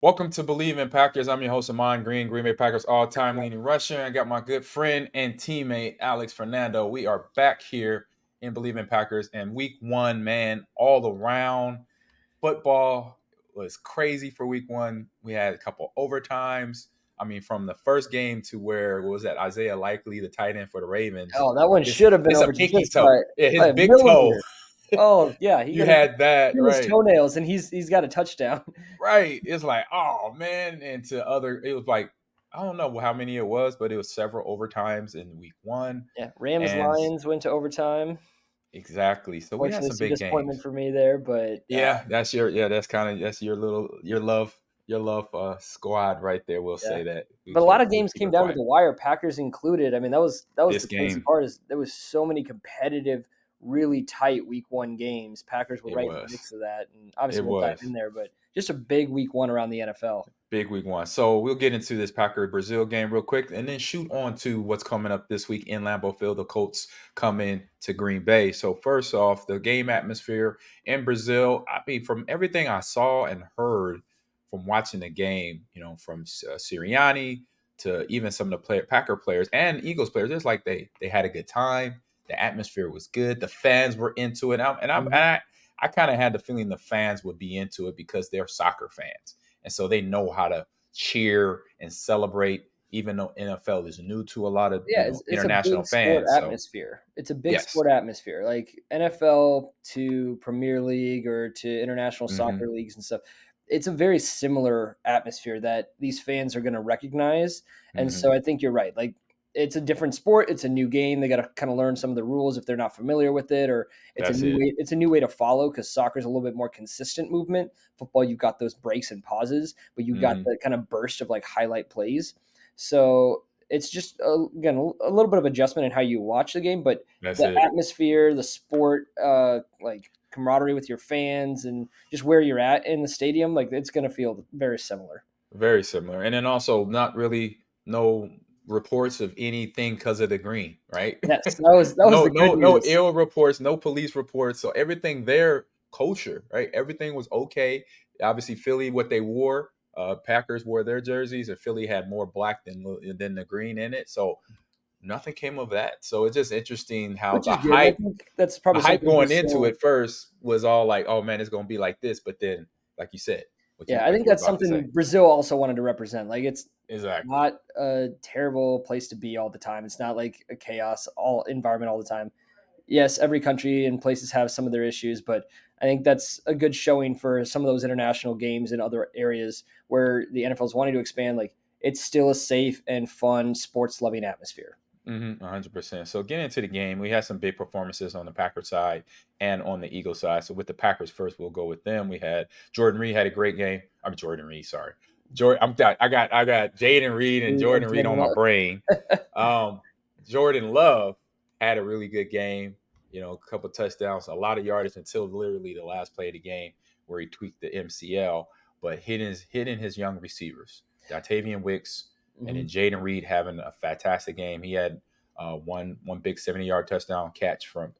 Welcome to Bleav in Packers. I'm your host, Ahman Green, Green Bay Packers all-time leading rusher. I got my good friend and teammate, Alex Fernando. We are back here in Bleav in Packers, and week one, man, all around football was crazy for week one. We had a couple overtimes. I mean, from the first game to where, what was that, Isaiah Likely, the tight end for the Ravens. Oh, that one It's, should have been it's a over pinky just toe. Yeah, by his a big toe. millimeter. Oh, yeah, he You got his had that, between his right. toenails, and he's got a touchdown. Right. It's like, oh man. And to other, it was like, I don't know how many it was, but it was several overtimes in week one. Yeah, Rams And Lions went to overtime. exactly. So we had Fortunately, some some big disappointment games. for me there, but Yeah, that's kind of that's your love squad right there. We'll yeah. say that. But a lot of We'll games keep came it down to quiet. the wire, Packers included. I mean, that was This the crazy game, part is there was so many competitive, really tight week one games. Packers were it right in the was. mix of that, and It obviously we'll dive was. in there, but just a big week one around the NFL. Big week one. So we'll get into this Packer Brazil game real quick and then shoot on to what's coming up this week in Lambeau Field. The Colts come in to Green Bay. So first off, the game atmosphere in Brazil. I mean, from everything I saw and heard from watching the game, from Sirianni to even some of the Packer players and Eagles players, it's like they had a good time. The atmosphere was good. The fans were into it. Mhm. I kind of had the feeling the fans would be into it because they're soccer fans and so they know how to cheer and celebrate, even though NFL is new to a lot of Yeah, it's a international big sport fans. So atmosphere. It's a big yes, sport atmosphere. Like NFL to Premier League or to international hmm soccer leagues and stuff. It's a very similar atmosphere that these fans are going to recognize. And hmm so I think you're right. Like it's a different sport. It's a new game. They got to kind of learn some of the rules if they're not familiar with it, or it's a that's new it. way. It's a new way to follow because soccer is a little bit more consistent movement. Football, you've got those breaks and pauses, but you've got hmm the kind of burst of like highlight plays. So it's just again a little bit of adjustment in how you watch the game, but That's the it. atmosphere, the sport, like camaraderie with your fans, and just where you're at in the stadium, like it's going to feel very similar. Very similar. And then also not really no reports of anything because of the green, right? Yes, that was no, the good no news. ill reports, no police reports. So everything there, kosher, right? Everything was okay. Obviously, Philly, what they wore, Packers wore their jerseys, and Philly had more black than the green in it. So nothing came of that. So it's just interesting how Which is good, and I think that's the probably hype something going into Brazil. it first was all like, oh man, it's gonna be like this. But then, like you said, Yeah, I like think you were that's about to say, something Brazil also wanted to represent. Like it's exactly. not a terrible place to be all the time. It's not like a chaos all environment all the time. Yes, every country and places have some of their issues, but I think that's a good showing for some of those international games in other areas where the NFL is wanting to expand. Like it's still a safe and fun sports loving atmosphere. 100%. So getting into the game, we had some big performances on the Packers side and on the Eagles side. So with the Packers first, we'll go with them. We had Jordan Reed had a great game. I'm Jordan Reed, sorry. I got Jaden Reed and Yeah, Jordan Reed on my brain. Um, Jordan Love had a really good game. A couple touchdowns, a lot of yardage until literally the last play of the game where he tweaked the MCL, but hitting his young receivers, Dontavian Wicks, and then Mhm. Jaden Reed having a fantastic game. He had one big 70-yard touchdown catch from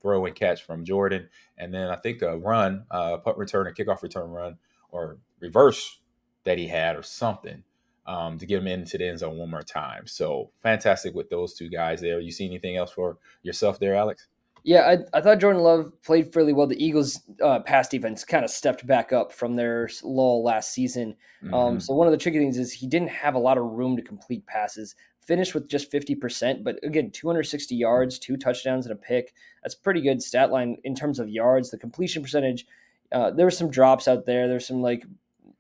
throw and catch from Jordan, and then I think a run, punt return, a kickoff return run, or reverse that he had, or something to get him into the end zone one more time. So fantastic with those two guys there. You see anything else for yourself there, Alex? Yeah, I thought Jordan Love played fairly well. The Eagles' pass defense kind of stepped back up from their lull last season. Mm-hmm. So one of the tricky things is he didn't have a lot of room to complete passes. Finished with just 50%, but again, 260 yards, 2 touchdowns, and a pick. That's a pretty good stat line in terms of yards. The completion percentage, there were some drops out there. There's some like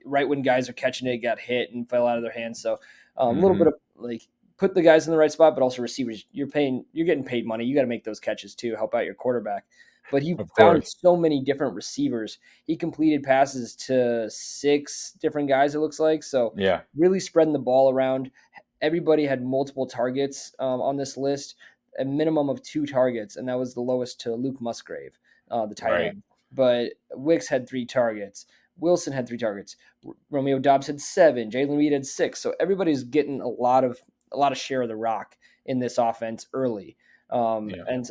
right when guys are catching it, got hit and fell out of their hands. So a little Mm-hmm. bit of like put the guys in the right spot, but also receivers. You're getting paid money. You got to make those catches too, help out your quarterback. But he Of found course. so many different receivers. He completed passes to 6 different guys. It looks like so. Yeah. Really spreading the ball around. Everybody had multiple targets on this list, a minimum of 2 targets, and that was the lowest to Luke Musgrave, the tight Right. end. But Wicks had 3 targets. Wilson had 3 targets. Romeo Dobbs had 7. Jalen Reed had 6. So everybody's getting a lot of share of the rock in this offense early. Yeah. And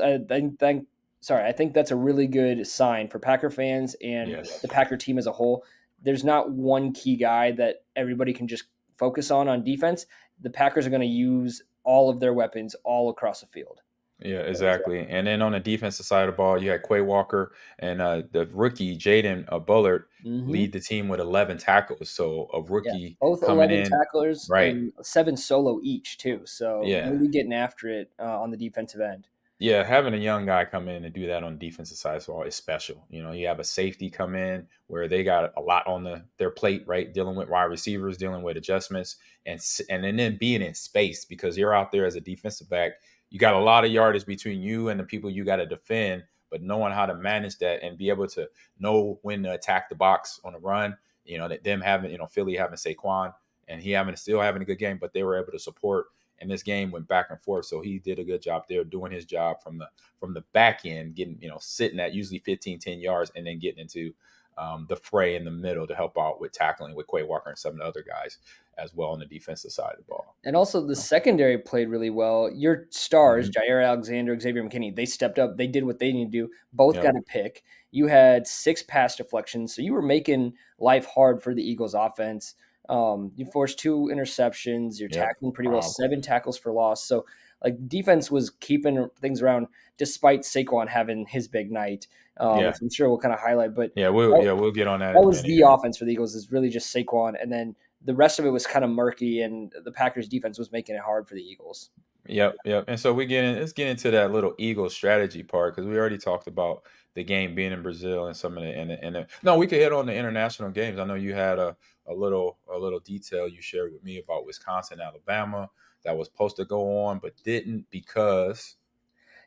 I think that's a really good sign for Packer fans and Yes. the Packer team as a whole. there's not one key guy that everybody can just focus on defense. The Packers are going to use all of their weapons all across the field. Yeah, exactly. And then on the defensive side of the ball, you had Quay Walker and the rookie Jaden Bullard Mm-hmm. lead the team with 11 tackles. So a Yeah, rookie both coming 11 in, tacklers right? and 7 solo each too. So Yeah, really getting after it on the defensive end. yeah, having a young guy come in and do that on the defensive side as well is special. You have a safety come in where they got a lot on their plate, right? Dealing with wide receivers, dealing with adjustments, and then being in space because you're out there as a defensive back. You got a lot of yardage between you and the people you got to defend, but knowing how to manage that and be able to know when to attack the box on the run. That them having Philly having Saquon and he still having a good game, but they were able to support and this game went back and forth. So he did a good job there doing his job from the back end, getting, sitting at usually 15, 10 yards and then getting into the fray in the middle to help out with tackling with Quay Walker and some of the other guys as well on the defensive side of the ball. And also the secondary played really well. Your stars, Mm-hmm. Jair Alexander, Xavier McKinney, they stepped up. They did what they needed to do. Both Yep. got a pick. You had 6 pass deflections, so you were making life hard for the Eagles offense. You forced 2 interceptions. You're Yep. tackling pretty well, Wow. 7 tackles for loss. So like defense was keeping things around despite Saquon having his big night, which Yeah. I'm sure we'll kind of highlight. But We'll get on that that in a was minute the here. offense for the Eagles is really just Saquon, and then the rest of it was kind of murky, and the Packers defense was making it hard for the Eagles. Yep. And so let's get into that little Eagle strategy part because we already talked about the game being in Brazil and some of no, we could hit on the international games. I know you had a little detail you shared with me about Wisconsin, Alabama that was supposed to go on but didn't because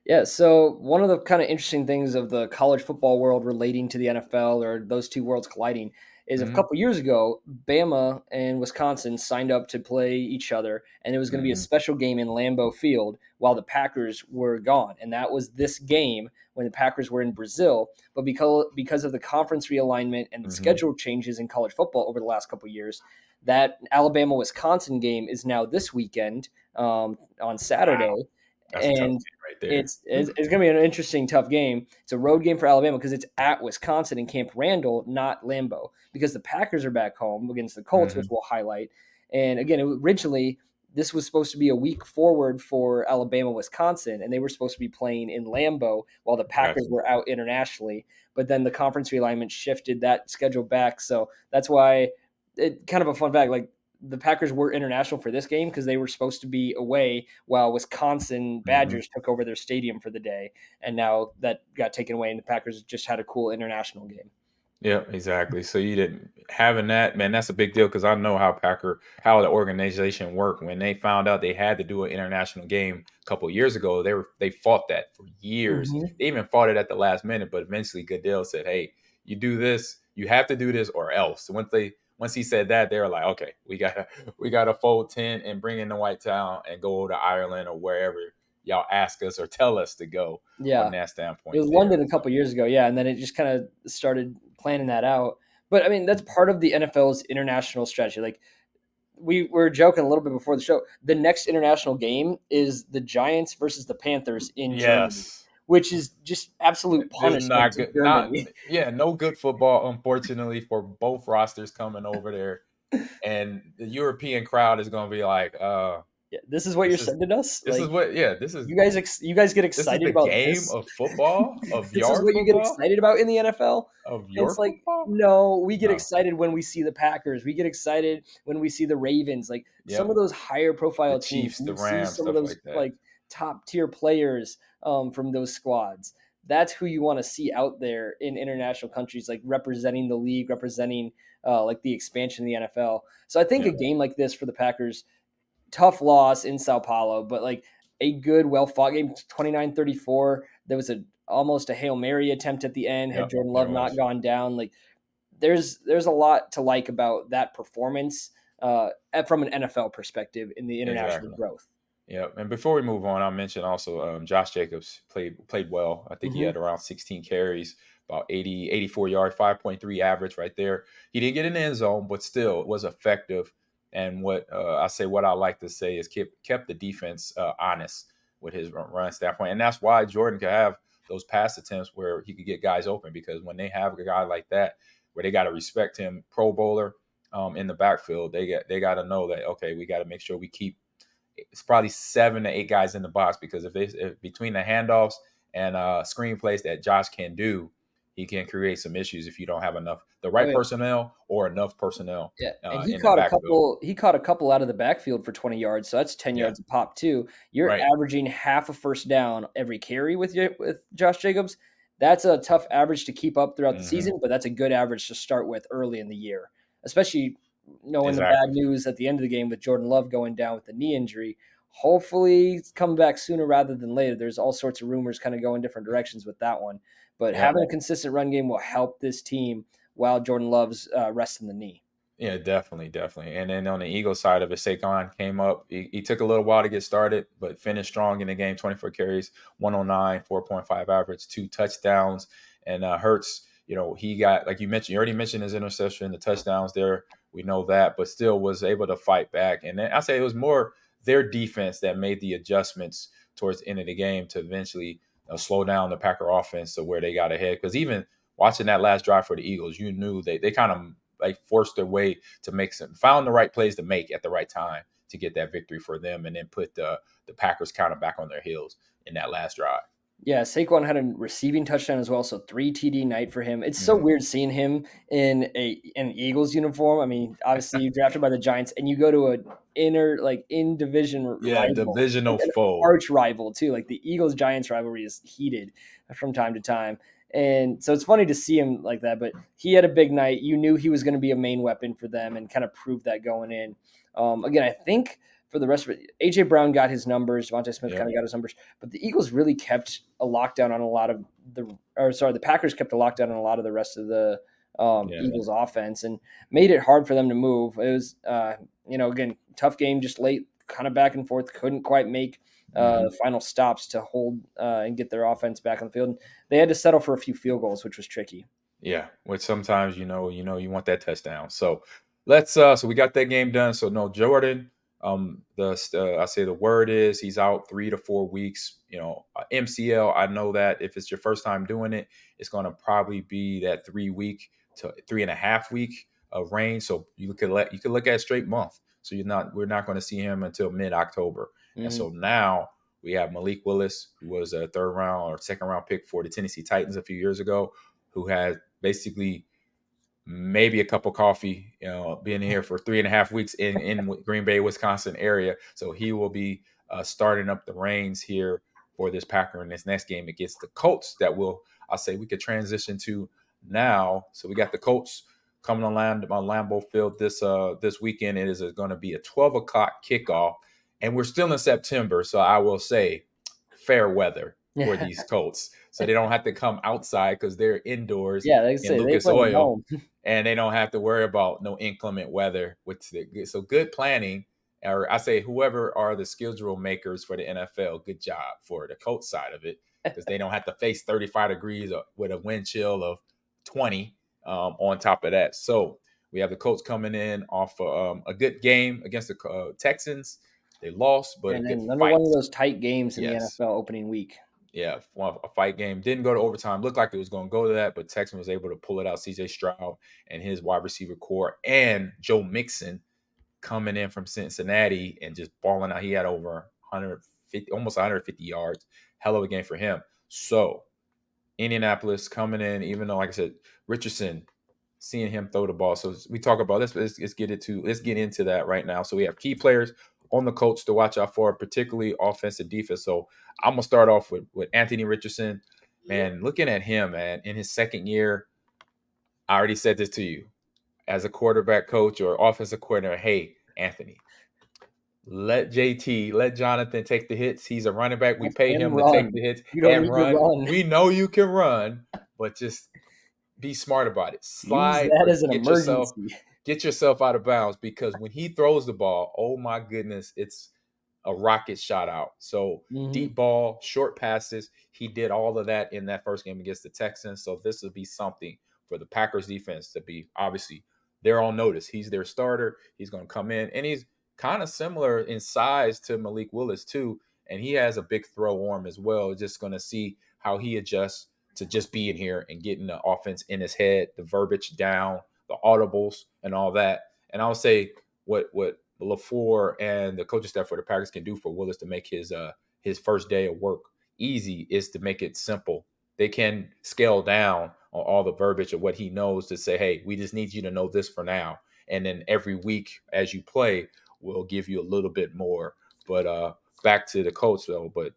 Yeah, so one of the kind of interesting things of the college football world relating to the NFL or those two worlds colliding is a hmm couple years ago, Bama and Wisconsin signed up to play each other, and it was going to be a hmm special game in Lambeau Field while the Packers were gone. And that was this game when the Packers were in Brazil. But because of the conference realignment and the hmm schedule changes in college football over the last couple years, that Alabama Wisconsin game is now this weekend on wow, Saturday. that's a tough And game right there. it's going to be an interesting, tough game. It's a road game for Alabama because it's at Wisconsin in Camp Randall, not Lambeau, because the Packers are back home against the Colts, which hmm we'll highlight. And again, originally this was supposed to be a week forward for Alabama, Wisconsin, and they were supposed to be playing in Lambeau while the Packers Gotcha. were out internationally. But then the conference realignment shifted that schedule back, so that's why it kind of a fun fact. Like the Packers were international for this game because they were supposed to be away while Wisconsin hmm Badgers took over their stadium for the day. And now that got taken away, and the Packers just had a cool international game. Yeah, exactly. So you didn't having that, man, that's a big deal because I know how the organization worked. When they found out they had to do an international game a couple of years ago, they fought that for years. Mm-hmm. They even fought it at the last minute, but eventually Goodell said, "Hey, you do this, you have to do this, or else." Once he said that, they were like, "Okay, we gotta fold 10 and bring in the White Town and go to Ireland or wherever y'all ask us or tell us to go." On Yeah, that it standpoint, was there. London a So, couple years ago. Yeah, and then it just kind of started planning that out. But I mean, that's part of the NFL's international strategy. Like we were joking a little bit before the show. The next international game is the Giants versus the Panthers in Germany, yes. which is just absolute Just punishment not to good. Not Germany. yeah, no good football, unfortunately, for both rosters coming over there. And the European crowd is gonna be like, Yeah, this is what you're this is sending us. this is Like what yeah, you guys get this is excited the about game this. of football, of This is your what you get football, excited about in the NFL. of And your it's like, football. no, we get No. excited when we see the Packers. We get excited when we see the Ravens. Like some of Yep. those higher The profile teams, Chiefs, when the you see Rams, some of stuff those like that. like top tier players from those squads. That's who you want to see out there in international countries, like representing the league, representing like the expansion of the NFL. So I think a Yep. game like this for the Packers, tough loss in Sao Paulo, but like a good, well fought game, 29-34. There was almost a Hail Mary attempt at the end had Yep. Jordan There Love not was. gone down. Like there's a lot to like about that performance from an NFL perspective in the international Exactly. growth. Yeah, and before we move on, I'll mention also Josh Jacobs played well. I think he Mm-hmm. had around 16 carries, about 84 yards, 5.3 average right there. He didn't get in the end zone, but still it was effective. And what I like to say is kept the defense honest with his run standpoint, and that's why Jordan could have those pass attempts where he could get guys open because when they have a guy like that where they got to respect him, Pro Bowler in the backfield. They got to know that, okay, we got to make sure we keep it's probably 7 to 8 guys in the box, because if between the handoffs and screenplays that Josh can do, he can create some issues if you don't have enough the Oh right yeah. personnel or enough personnel Yeah, and he in the caught a backfield. couple. He caught a couple out of the backfield for 20 yards, so that's 10 Yeah, yards a pop too. You're right. averaging half a first down every carry with Josh Jacobs. That's a tough average to keep up throughout the Hmm. season, but that's a good average to start with early in the year, especially knowing the bad Exactly. news at the end of the game with Jordan Love going down with the knee injury. Hopefully, it's coming back sooner rather than later. There's all sorts of rumors kind of go in different directions with that one, but Yeah. having a consistent run game will help this team while Jordan Love's resting the knee. Yeah, definitely, definitely. And then on the Eagles side of it, Saquon came up. He took a little while to get started, but finished strong in the game. 24 carries, 109, 4.5 average, 2 touchdowns. And Hurts, he got, like you mentioned, you already mentioned his interception, the touchdowns there. We know that, but still was able to fight back. And then I say it was more their defense that made the adjustments towards the end of the game to eventually slow down the Packer offense to where they got ahead. Because even watching that last drive for the Eagles, you knew they kind of like forced their way to make found the right plays to make at the right time to get that victory for them, and then put the Packers kind of back on their heels in that last drive. Yeah, Saquon had a receiving touchdown as well, so 3 TD night for him. It's so Mm-hmm. weird seeing him in an Eagles uniform. I mean, obviously you drafted by the Giants and you go to a in division Yeah, rival, divisional an foe. arch rival too. Like the Eagles Giants rivalry is heated from time to time. And so it's funny to see him like that, but he had a big night. You knew he was going to be a main weapon for them and kind of proved that going in. Again, I think for the rest of it, AJ Brown got his numbers. Devontae Smith Yeah, kind of got his numbers, but the Eagles really kept a lockdown on a lot of the Packers kept a lockdown on a lot of the rest of the yeah. Eagles offense and made it hard for them to move. It was, again, tough game, just late, kind of back and forth, couldn't quite make Mm-hmm. final stops to hold and get their offense back on the field. They had to settle for a few field goals, which was tricky. Yeah, which sometimes you want that touchdown. So so we got that game done. So no Jordan. I say the word is he's out 3 to 4 weeks. MCL. I know that if it's your first time doing it, it's going to probably be that 3 week to 3.5 week of range. So you could look at straight month. So we're not going to see him until mid-October. And Hmm. so now we have Malik Willis, who was a third round or second round pick for the Tennessee Titans a few years ago, who had basically maybe a cup of coffee, being here for 3.5 weeks in Green Bay, Wisconsin area. So he will be starting up the reins here for this Packer in this next game against the Colts. I'll say we could transition to now. So we got the Colts coming on Lambeau Field this weekend. It is going to be a 12 o'clock kickoff, and we're still in September. So I will say fair weather for Yeah, these Colts, so they don't have to come outside because they're indoors yeah. Like I in say, they Lucas playing at Oil, home. and they don't have to worry about no inclement weather. So good planning, or I say whoever are the schedule makers for the NFL, good job for the Colts side of it, because they don't have to face 35 degrees with a wind chill of 20 on top of that. So we have the Colts coming in off a good game against the Texans. They lost, but a And good then another one of fight. those tight games in the Yes. NFL opening week. Yeah, a fight game. Didn't go to overtime. Looked like it was going to go to that, but Texan was able to pull it out. CJ Stroud and his wide receiver core, and Joe Mixon coming in from Cincinnati and just balling out. He had over 150, almost 150 yards. Hell of a game for him. So Indianapolis coming in, even though, like I said, Richardson, seeing him throw the ball. So we talk about this. Let's get into that right now. So we have key players on the Colts to watch out for, particularly offensive defense. So I'm gonna start off with Anthony Richardson. Man, looking at him, man, in his second year, I already said this to you as a quarterback coach or offensive coordinator. Hey, Anthony, let Jonathan take the hits. He's a running back. We Let pay him him to take run. the hits You don't and need to run. run. We know you can run, but just be smart about it. Use Slide that or as an emergency. get yourself out of bounds, because when he throws the ball, oh my goodness, it's a rocket shot out. So Hmm. deep ball, short passes, he did all of that in that first game against the Texans. So this would be something for the Packers defense to be, obviously they're on notice. He's their starter. He's going to come in, and he's kind of similar in size to Malik Willis too, and he has a big throw arm as well. Just going to see how he adjusts to just being here and getting the offense in his head, the verbiage down, the audibles, and all that. And I'll say what LaFleur and the coaching staff for the Packers can do for Willis to make his first day of work easy is to make it simple. They can scale down on all the verbiage of what he knows to say, hey, we just need you to know this for now. And then every week as you play, we'll give you a little bit more. But back to the Colts though, but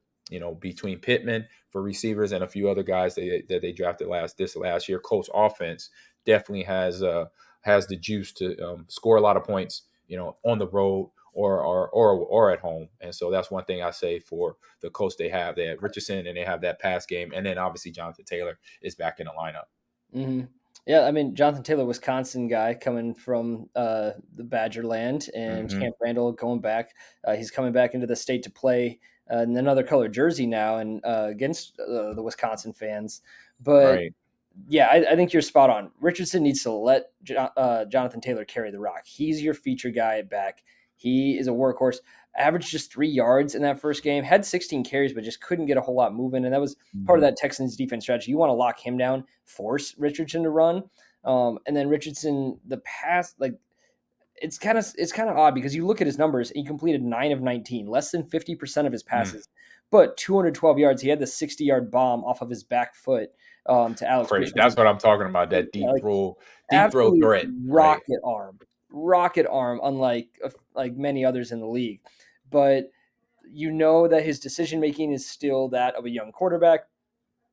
between Pittman for receivers and a few other guys that they drafted last year, Colts offense definitely has the juice to score a lot of points, on the road or at home. And so that's one thing I say for the Colts. They have Richardson and they have that pass game, and then obviously Jonathan Taylor is back in the lineup. Hmm. Yeah, I mean Jonathan Taylor, Wisconsin guy, coming from the Badger land, and Mm-hmm. Camp Randall going back. He's coming back into the state to play in another color jersey now, and against the Wisconsin fans. But Right. yeah, I think you're spot on. Richardson needs to let Jonathan Taylor carry the rock. He's your feature guy at back. He is a workhorse. Averaged just 3 yards in that first game. Had 16 carries, but just couldn't get a whole lot moving. And that was part of Mm-hmm. that Texans defense strategy. You want to lock him down, force Richardson to run, and then Richardson the pass like it's kind of odd because you look at his numbers. He completed 9 of 19, less than 50% of his Mm. passes, but 212 yards. He had the 60-yard bomb off of his back foot to Alex Crazy. Pierce. That's what I'm talking about. That Yeah, like deep throw absolutely threat. Right. rocket arm, unlike like many others in the league. But you know that his decision making is still that of a young quarterback.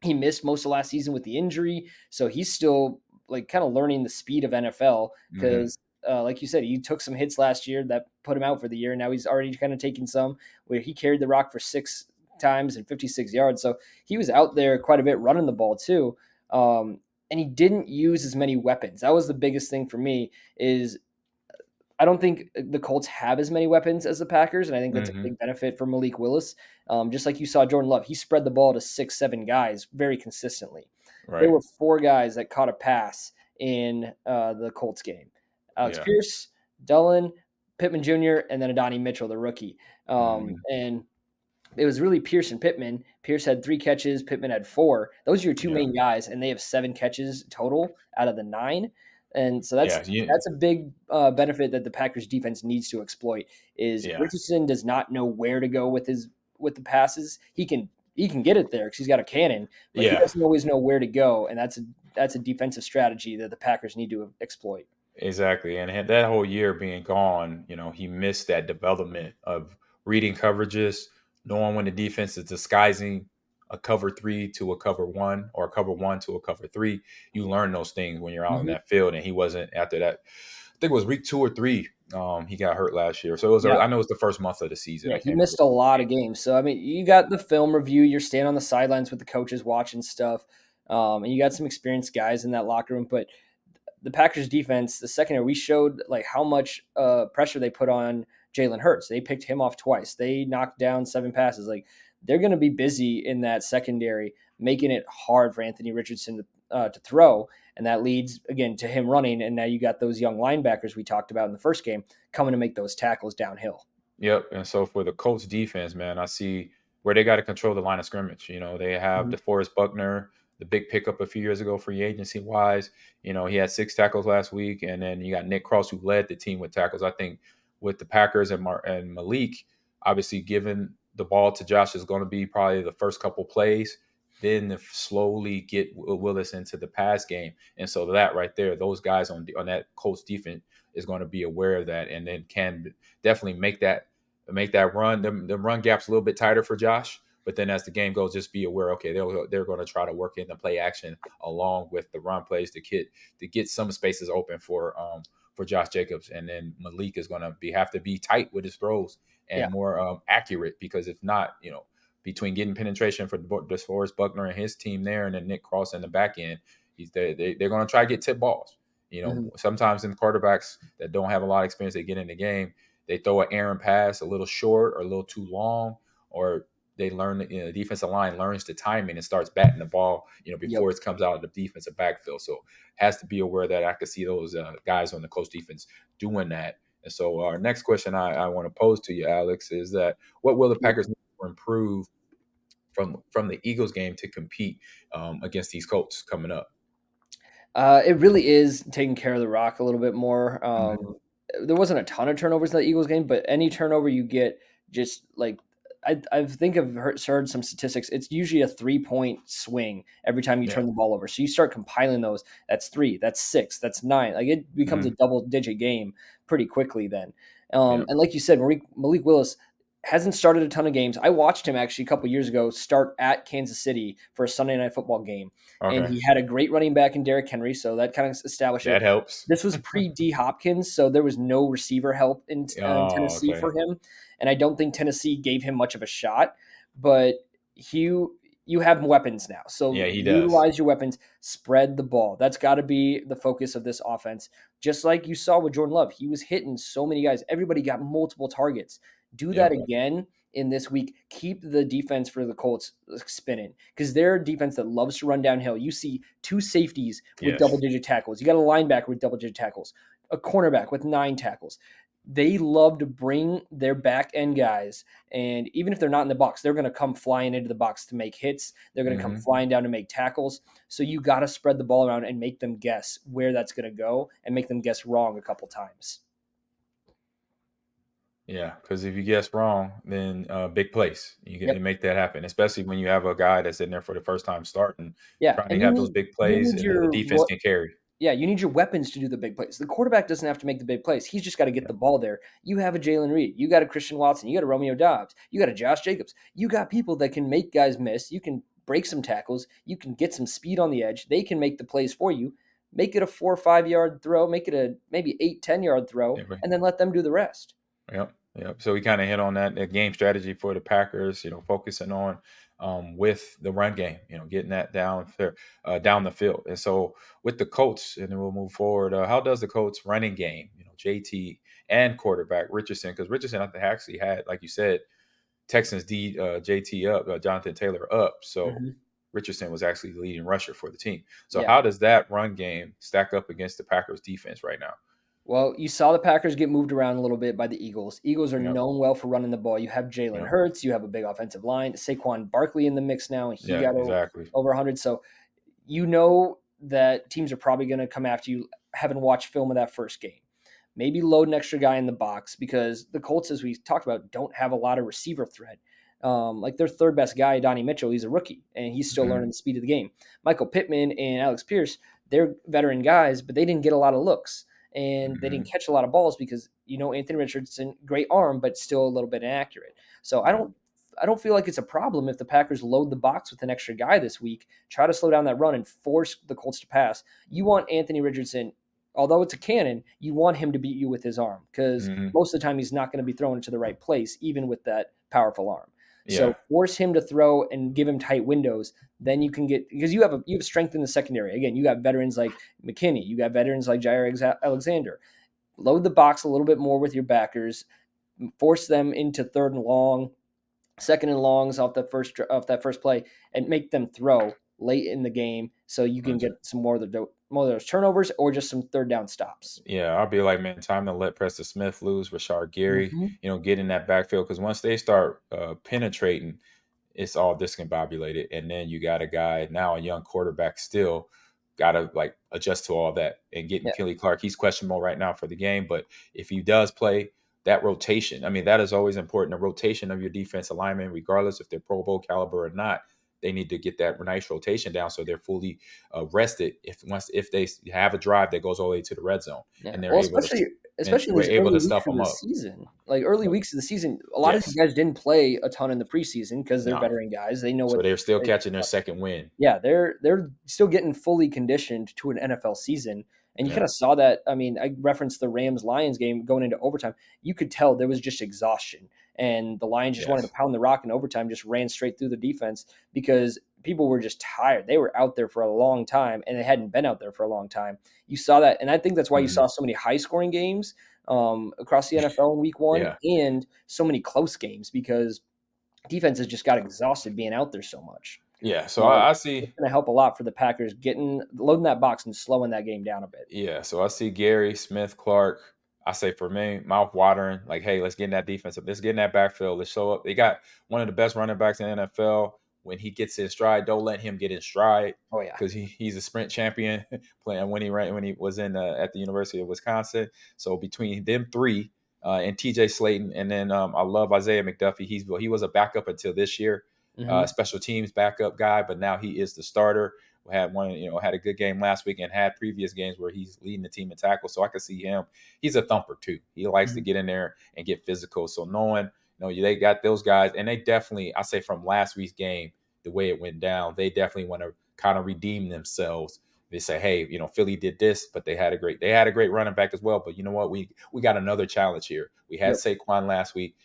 He missed most of last season with the injury, so he's still like kind of learning the speed of NFL Mm-hmm. because. Like you said, he took some hits last year that put him out for the year. Now he's already kind of taking some where he carried the rock for 6 times and 56 yards. So he was out there quite a bit running the ball too. And he didn't use as many weapons. That was the biggest thing for me is I don't think the Colts have as many weapons as the Packers, and I think that's a Mm-hmm. big benefit for Malik Willis. Just like you saw Jordan Love, he spread the ball to 6, 7 guys very consistently. There Right. were 4 guys that caught a pass in the Colts game: Alex Yeah. Pierce, Dillon, Pittman Jr., and then Adonai Mitchell, the rookie. Mm-hmm. And it was really Pierce and Pittman. Pierce had 3 catches, Pittman had 4. Those are your two Yeah. main guys, and they have 7 catches total out of the 9. And so that's Yeah. You, that's a big benefit that the Packers defense needs to exploit. Is yeah. Richardson does not know where to go with the passes. He can get it there because he's got a cannon, but he Yeah. doesn't always know where to go, and that's a defensive strategy that the Packers need to exploit. Exactly. And that whole year being gone, he missed that development of reading coverages, knowing when the defense is disguising a cover three to a cover one or a cover one to a cover three. You learn those things when you're out in Mhm. that field. And he wasn't after that. I think it was week 2 or 3. He got hurt last year. So it was, Yeah. I know it's the first month of the season. Yeah, I he can't remember missed a what lot game. of games. So I mean, you got the film review. You're standing on the sidelines with the coaches watching stuff, and you got some experienced guys in that locker room. But the Packers defense, the secondary, we showed like how much pressure they put on Jalen Hurts. They picked him off twice. They knocked down 7 passes. Like they're going to be busy in that secondary, making it hard for Anthony Richardson to throw. And that leads again to him running. And now you got those young linebackers we talked about in the first game coming to make those tackles downhill. Yep. And so for the Colts defense, man, I see where they got to control the line of scrimmage. They have Mhm. DeForest Buckner, the big pickup a few years ago, free agency wise. He had 6 tackles last week, and then you got Nick Cross who led the team with tackles. I think with the Packers and Malik, obviously giving the ball to Josh is going to be probably the first couple plays. Then to slowly get Willis into the pass game, and so that right there, those guys on that Colts defense is going to be aware of that, and then can definitely make that run. The run gap's a little bit tighter for Josh, but then as the game goes, just be aware. Okay, they're going to try to work in the play action along with the run plays to get some spaces open for Josh Jacobs, and then Malik is going to have to be tight with his throws Yeah. and more accurate because if not, between getting penetration for DeForest Buckner and his team there, and then Nick Cross in the back end, they're going to try to get tip balls. Mhm. Sometimes in quarterbacks that don't have a lot of experience, they get in the game, they throw an errant pass a little short or a little too long, or they learn, the defensive line learns the timing and starts batting the ball, Yep. before it comes out of the defensive backfield. So has to be aware that I could see those guys on the Colts defense doing that. And so our next question I want to pose to you, Alex, is that what will the Packers need to improve from the Eagles game to compete against these Colts coming up? It really is taking care of the rock a little bit more. Hmm. There wasn't a ton of turnovers in the Eagles game, but any turnover you get, just like I think I've heard some statistics. It's usually a 3 point swing every time you Yeah. turn the ball over. So you start compiling those. That's three. That's six. That's nine. Like it becomes a Hmm. double digit game pretty quickly then. Yeah. And like you said, Malik Willis hasn't started a ton of games. I watched him actually a couple years ago start at Kansas City for a Sunday night football game, and Okay. he had a great running back in Derrick Henry, so that kind of established it. That helps. This was pre D Hopkins, so there was no receiver help in Oh, Tennessee okay. for him, and I don't think Tennessee gave him much of a shot. But you have weapons now, Yeah, so he does. utilize your weapons, spread the ball. That's got to be the focus of this offense. Just like you saw with Jordan Love, he was hitting so many guys. Everybody got multiple targets. Do that Yep. again in this week. Keep the defense for the Colts spinning because they're a defense that loves to run downhill. You see two safeties with double Yes. digit tackles. You got a linebacker with double digit tackles, a cornerback with 9 tackles. They love to bring their back end guys, and even if they're not in the box, they're going to come flying into the box to make hits. They're going to come Hmm. flying down to make tackles. So you got to spread the ball around and make them guess where that's going to go and make them guess wrong a couple times. Yeah, because if you guess wrong, then big place. You Yep. can make that happen, especially when you have a guy that's in there for the first time starting, Yeah, trying to and have those big you plays, need and then the your defense can carry. yeah, you need your weapons to do the big plays. The quarterback doesn't have to make the big plays. He's just got to get Yeah. the ball there. You have a Jalen Reed. You got a Christian Watson. You got a Romeo Dobbs. You got a Josh Jacobs. You got people that can make guys miss. You can break some tackles. You can get some speed on the edge. They can make the plays for you. Make it a 4 or 5 yard throw. Make it a maybe 8, 10 yard throw, Yeah, right. and then let them do the rest. Yep, yep. So we kind of hit on that game strategy for the Packers. Focusing on with the run game. Getting that down the field. And so with the Colts, and then we'll move forward. How does the Colts running game? JT and quarterback Richardson, because Richardson I think actually had, like you said, Texans D JT up, Jonathan Taylor up. So Mhm. Richardson was actually the leading rusher for the team. So Yeah. how does that run game stack up against the Packers defense right now? Well, you saw the Packers get moved around a little bit by the Eagles. Eagles are Yep. known well for running the ball. You have Jalen Yep. Hurts, you have a big offensive line, Saquon Barkley in the mix now, and he Yeah, got exactly. over 100. So you know that teams are probably going to come after you, having watched film of that first game. Maybe load an extra guy in the box because the Colts, as we talked about, don't have a lot of receiver threat. Like their third best guy, Donnie Mitchell, he's a rookie and he's still Mhm. learning the speed of the game. Michael Pittman and Alex Pierce, they're veteran guys, but they didn't get a lot of looks and they didn't Mhm. catch a lot of balls because Anthony Richardson, great arm, but still a little bit inaccurate. So I Yeah. don't I don't feel like it's a problem if the Packers load the box with an extra guy this week, try to slow down that run and force the Colts to pass. You want Anthony Richardson, although it's a cannon, you want him to beat you with his arm because Mhm. most of the time he's not going to be throwing it to the right place, even with that powerful arm. So Yeah. force him to throw and give him tight windows. Then you can get because you have strength in the secondary. Again, you got veterans like McKinney, you got veterans like Jair Alexander. Load the box a little bit more with your backers, force them into third and long, second and longs off that first play, and make them throw late in the game so you can get some more of those turnovers or just some third down stops. Yeah, I'll be like, man, time to let Preston Smith lose, Rashard Gary, Mhm. get in that backfield because once they start penetrating, it's all discombobulated. And then you got a guy now, a young quarterback, still got to like adjust to all that. And getting Yeah, Kelly Clark, he's questionable right now for the game, but if he does play, that rotation, I mean, that is always important. The rotation of your defense alignment, regardless if they're Pro Bowl caliber or not, they need to get that nice rotation down so they're fully rested. If they have a drive that goes all the way to the red zone, yeah. and they're Well, able to especially in we're these able early to weeks stuff of them the up. season, like early Yep. weeks of the season, a lot of these Yes. guys didn't play a ton in the preseason because they're No. veteran guys. They know So what they're still they catching their second win. Yeah, they're still getting fully conditioned to an NFL season, and you Yeah. kinda saw that. I mean, I referenced the Rams-Lions game going into overtime. You could tell there was just exhaustion, and the Lions just wanted to Yes. pound the rock in overtime, just ran straight through the defense because people were just tired. They were out there for a long time, and they hadn't been out there for a long time. You saw that, and I think that's why you Mhm. saw so many high-scoring games, across the NFL in week 1 Yeah. and so many close games because defenses just got exhausted being out there so much. Yeah. So So, I it's see. gonna help a lot for the Packers getting loading that box and slowing that game down a bit. Yeah. So I see Gary Smith, Clark. I say for me, mouth watering. Like, hey, let's get in that defense. Let's get in that backfield. Let's show up. They got one of the best running backs in the NFL. when he gets in stride, don't let him get in stride Oh yeah. because he's a sprint champion playing when he was in at the University of Wisconsin. So between them three and TJ Slayton, and then I love Isaiah McDuffie. He was a backup until this year, Hmm. special teams backup guy, but now he is the starter. Had a good game last week and had previous games where he's leading the team in tackles. So I can see him. He's a thumper too. He likes to Hmm. get in there and get physical. So knowing, they got those guys, and they definitely, I say from last week's game, the way it went down, they definitely want to kind of redeem themselves. They say, hey, Philly did this, but they had a great running back as well. But you know what? We got another challenge here. We had Yep. Saquon last week.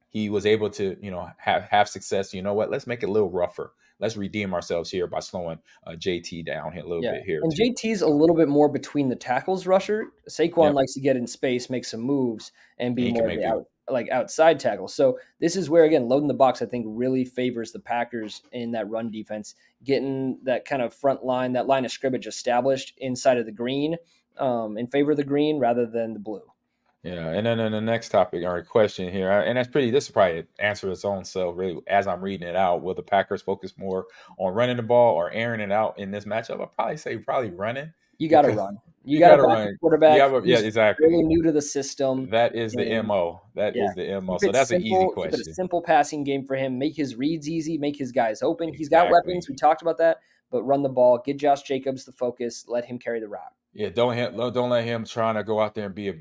He was able to, have success. You know what? Let's make it a little rougher. Let's redeem ourselves here by slowing JT down here a little Yeah, bit here and too. JT's a little bit more between the tackles rusher. Saquon Yep, likes to get in space, make some moves, and and be he can more of make the big. outside tackle. So this is where again loading the box I think really favors the Packers in that run defense, getting that kind of front line, that line of scrimmage established inside of the green, in favor of the green rather than the blue. Yeah, and then the next topic or question here, and that's pretty. This is probably answer its own self. Really, as I'm reading it out, will the Packers focus more on running the ball or airing it out in this matchup? I'd probably say running You got to because run. You you got got a to backup run. quarterback Yeah, who's exactly. fairly new to the system, That is the and mo. That yeah, is the mo. keep So it that's an easy simple. Keep it a question. simple passing game for him. Make his reads easy. Make his guys open. He's got Exactly. weapons. We talked about that, but run the ball. Get Josh Jacobs the focus. Let him carry the rock. Yeah, don't let him trying to go out there and be a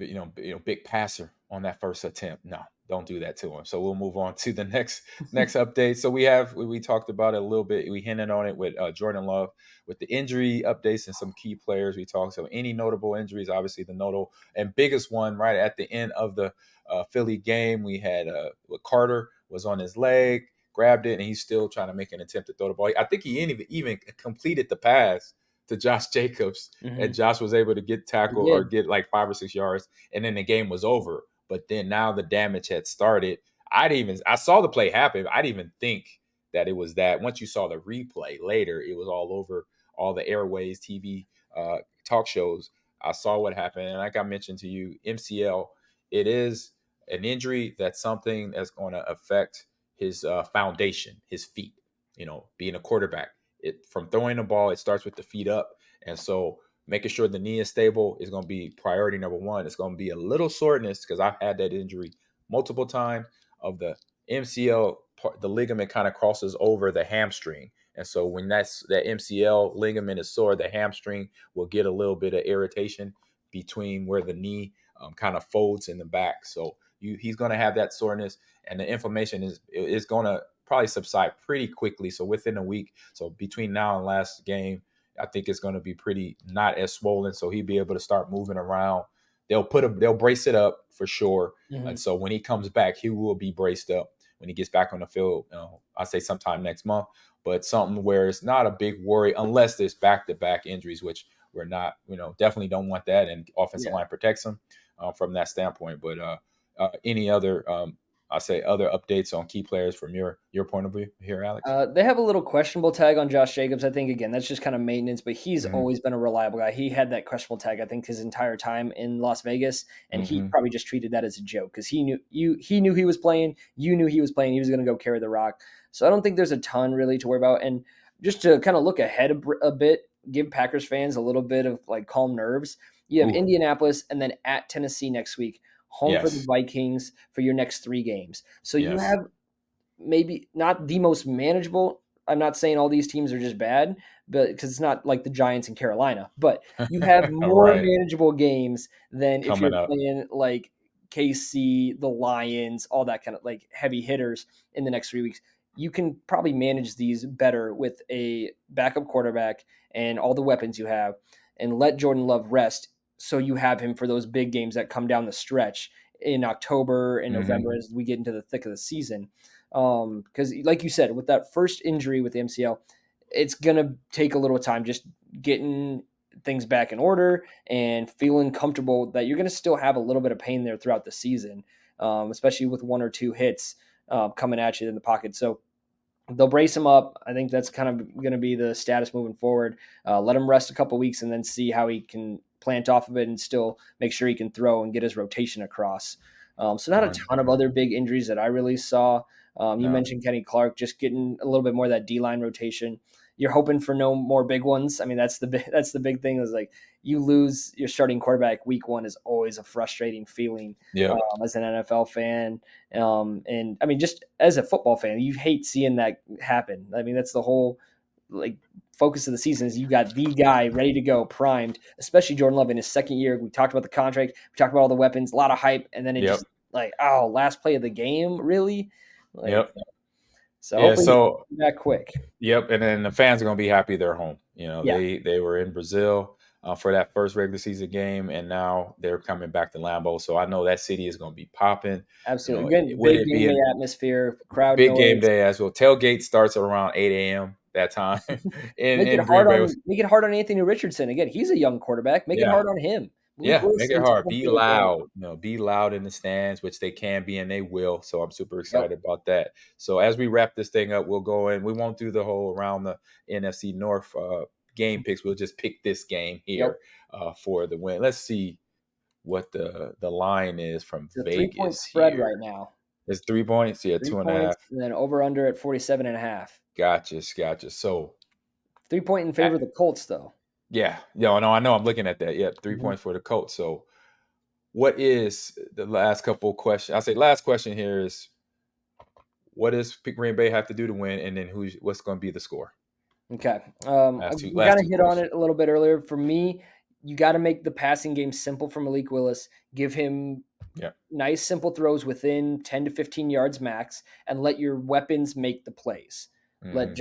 big passer on that first attempt. No, don't do that to him. So we'll move on to the next update. So we talked about it a little bit. We hinted on it with Jordan Love with the injury updates and some key players. We talked so any notable injuries. Obviously, the notable and biggest one right at the end of the Philly game, we had Carter was on his leg, grabbed it, and he's still trying to make an attempt to throw the ball. I think he even completed the pass to Josh Jacobs, and Hmm. Josh was able to get He tackle or did. get like 5 or 6 yards, and then the game was over. But then now the damage had started. I saw the play happen. I didn't even think that it was that. Once you saw the replay later, it was all over all the airways, TV, talk shows. I saw what happened, and like I mentioned to you, MCL. It is an injury that's something that's going to affect his foundation, his feet. Being a quarterback, it from throwing the ball, it starts with the feet up, and so making sure the knee is stable is going to be priority number one. It's going to be a little soreness because I've had that injury multiple times of the MCL. The ligament kind of crosses over the hamstring, and so when that MCL ligament is sore, the hamstring will get a little bit of irritation between where the knee kind of folds in the back. So he's going to have that soreness, and the inflammation is going to probably subside pretty quickly. So within a week, so between now and last game, I think it's going to be pretty not as swollen. So he'll be able to start moving around. They'll brace it up for sure. And Hmm. so when he comes back, he will be braced up when he gets back on the field. I say sometime next month, but something where it's not a big worry unless there's back-to-back injuries, which we're not. Definitely don't want that, and offensive Yeah. line protects him from that standpoint. But any other I say other updates on key players from your point of view here, Alex? They have a little questionable tag on Josh Jacobs. I think again that's just kind of maintenance, but he's Hmm. always been a reliable guy. He had that questionable tag I think his entire time in Las Vegas, and he Hmm. probably just treated that as a joke because he knew he was playing. You knew he was playing. He was going to go carry the rock. So I don't think there's a ton really to worry about. And just to kind of look ahead a bit, give Packers fans a little bit of like calm nerves. You have Ooh, Indianapolis and then at Tennessee next week, home for the yes, Vikings for your next 3 games. So you yes. have maybe not the most manageable. I'm not saying all these teams are just bad, but because it's not like the Giants in Carolina, but you have All more right, manageable games than if coming you're up. playing like KC, the Lions, all that kind of like heavy hitters in the next 3 weeks. You can probably manage these better with a backup quarterback and all the weapons you have, and let Jordan Love rest so you have him for those big games that come down the stretch in October and Hmm. November as we get into the thick of the season. Because like you said, with that first injury with the MCL, it's gonna take a little time just getting things back in order and feeling comfortable that you're gonna still have a little bit of pain there throughout the season, especially with 1 or 2 hits coming at you in the pocket. So they'll brace him up. I think that's kind of going to be the status moving forward. Let him rest a couple weeks and then see how he can plant off of it and still make sure he can throw and get his rotation across. So not a ton of 100%. other big injuries that I really saw. You No. mentioned Kenny Clark just getting a little bit more of that D-line rotation. You're hoping for no more big ones. I mean, that's the big thing is like you lose your starting quarterback week one is always a frustrating feeling Yep. as an NFL fan. And I mean, just as a football fan, you hate seeing that happen. I mean, that's the whole like focus of the season is you got the guy ready to go, primed, especially Jordan Love in his second year. We talked about the contract, we talked about all the weapons, a lot of hype, and then it Yep. just like, oh, last play of the game, really? Like, Yep. so Yeah. hopefully So he's back quick. yep, and then the fans are gonna be happy they're home. Yeah, They were in Brazil for that first regular season game, and now they're coming back to Lambeau. So I know that city is gonna be popping. absolutely. Again, With big it game day being atmosphere, crowd big game noise. day as well. Tailgate starts around 8 a.m. that time in Green Bay. Make it hard on Anthony Richardson. Again, he's a young quarterback. Make it Yeah, hard on him. Malik yeah, Willis make it needs hard. home Be field advantage. loud. Be loud in the stands, which they can be and they will. So I'm super Yep. excited about that. So as we wrap this thing up, we'll go in. We won't do the whole around the NFC North game picks. We'll just pick this game Yep. here for the win. Let's see what the line is from It's a 3-point Vegas spread here. right now. It's 3 points. Yeah, 3 points, 2.5. and then over under at 47.5. Gotcha. So 3-point in favor of the Colts, though. yeah, no, I know. I'm looking at that. Yep, 3 points for the Colts. So what is the last couple questions? I say last question here is what does Green Bay have to do to win, and then what's going to be the score? Okay. We Last kind of two hit on questions. it a little bit earlier. For me, you got to make the passing game simple for Malik Willis. Give him Yeah. nice, simple throws within 10 to 15 yards max, and let your weapons make the plays. Hmm. Let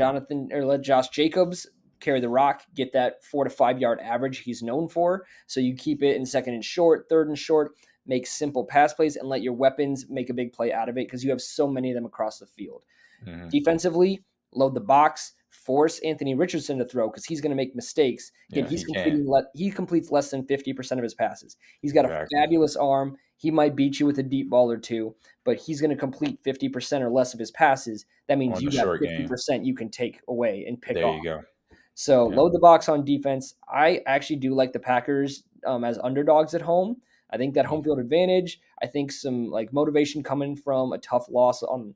Josh Jacobs carry the rock, get that 4 to 5 yard average he's known for. So you keep it in second and short, third and short, make simple pass plays, and let your weapons make a big play out of it because you have so many of them across the field. Hmm. Defensively, load the box, force Anthony Richardson to throw because he's going to make mistakes. Again, Yeah, he can. he completes less than 50% of his passes. He's got a Exactly. fabulous arm. He might beat you with a deep ball or two, but he's going to complete 50% or less of his passes. That means On the you got short game. 50% you can take away and pick There off. you go. So Yeah. load the box on defense. I actually do like the Packers as underdogs at home. I think that home field advantage. I think some like motivation coming from a tough loss on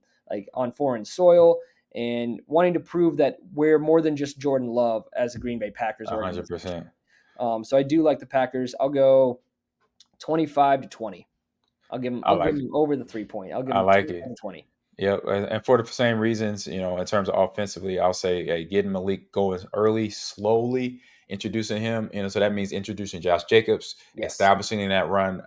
foreign soil and wanting to prove that we're more than just Jordan Love as a Green Bay Packers organization. 100%. So I do like the Packers. I'll go 25-20. I I'll give like it. them over the 3 point. I'll give I them like it. 25-20. Yeah, and for the same reasons, in terms of offensively, I'll say getting Malik going early, slowly, introducing him, so that means introducing Josh Jacobs, Yes. establishing that run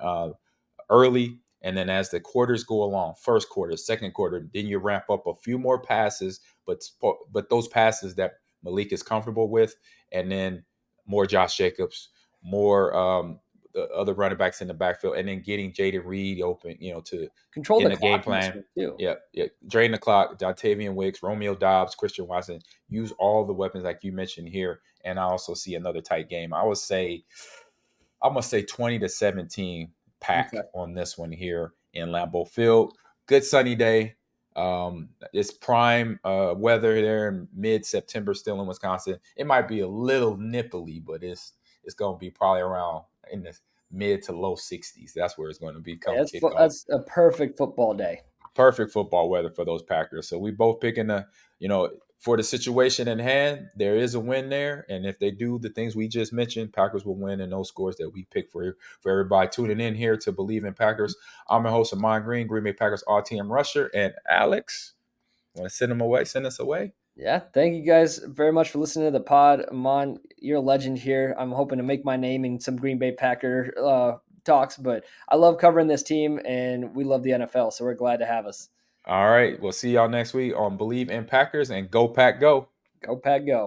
early, and then as the quarters go along, first quarter, second quarter, then you ramp up a few more passes, but those passes that Malik is comfortable with, and then more Josh Jacobs, more the other running backs in the backfield, and then getting Jaden Reed open, to Control in the the game clock in this plan. one too. Yeah. Drain the clock. Dontavian Wicks, Romeo Dobbs, Christian Watson. Use all the weapons like you mentioned here, and I also see another tight game. I'm gonna say 20-17 Okay. pack on this one here in Lambeau Field. Good sunny day. It's prime weather there in mid-September, still in Wisconsin. It might be a little nipply, but it's gonna be probably around in the mid to low 60s. That's where it's going to be Yeah, come kickoff. that's a perfect football day. Perfect football weather for those Packers. So we both picking for the situation in hand, there is a win there. And if they do the things we just mentioned, Packers will win in those scores that we pick for everybody tuning in here to Bleav in Packers. I'm your host, Ahman Green, Green Bay Packers RTM Rusher. And Alex, want to send us away? Yeah, thank you guys very much for listening to the pod. Amon, you're a legend here. I'm hoping to make my name in some Green Bay Packer talks, but I love covering this team, and we love the NFL, so we're glad to have us. All right. We'll see y'all next week on Bleav in Packers, and go Pack Go. Go Pack, go.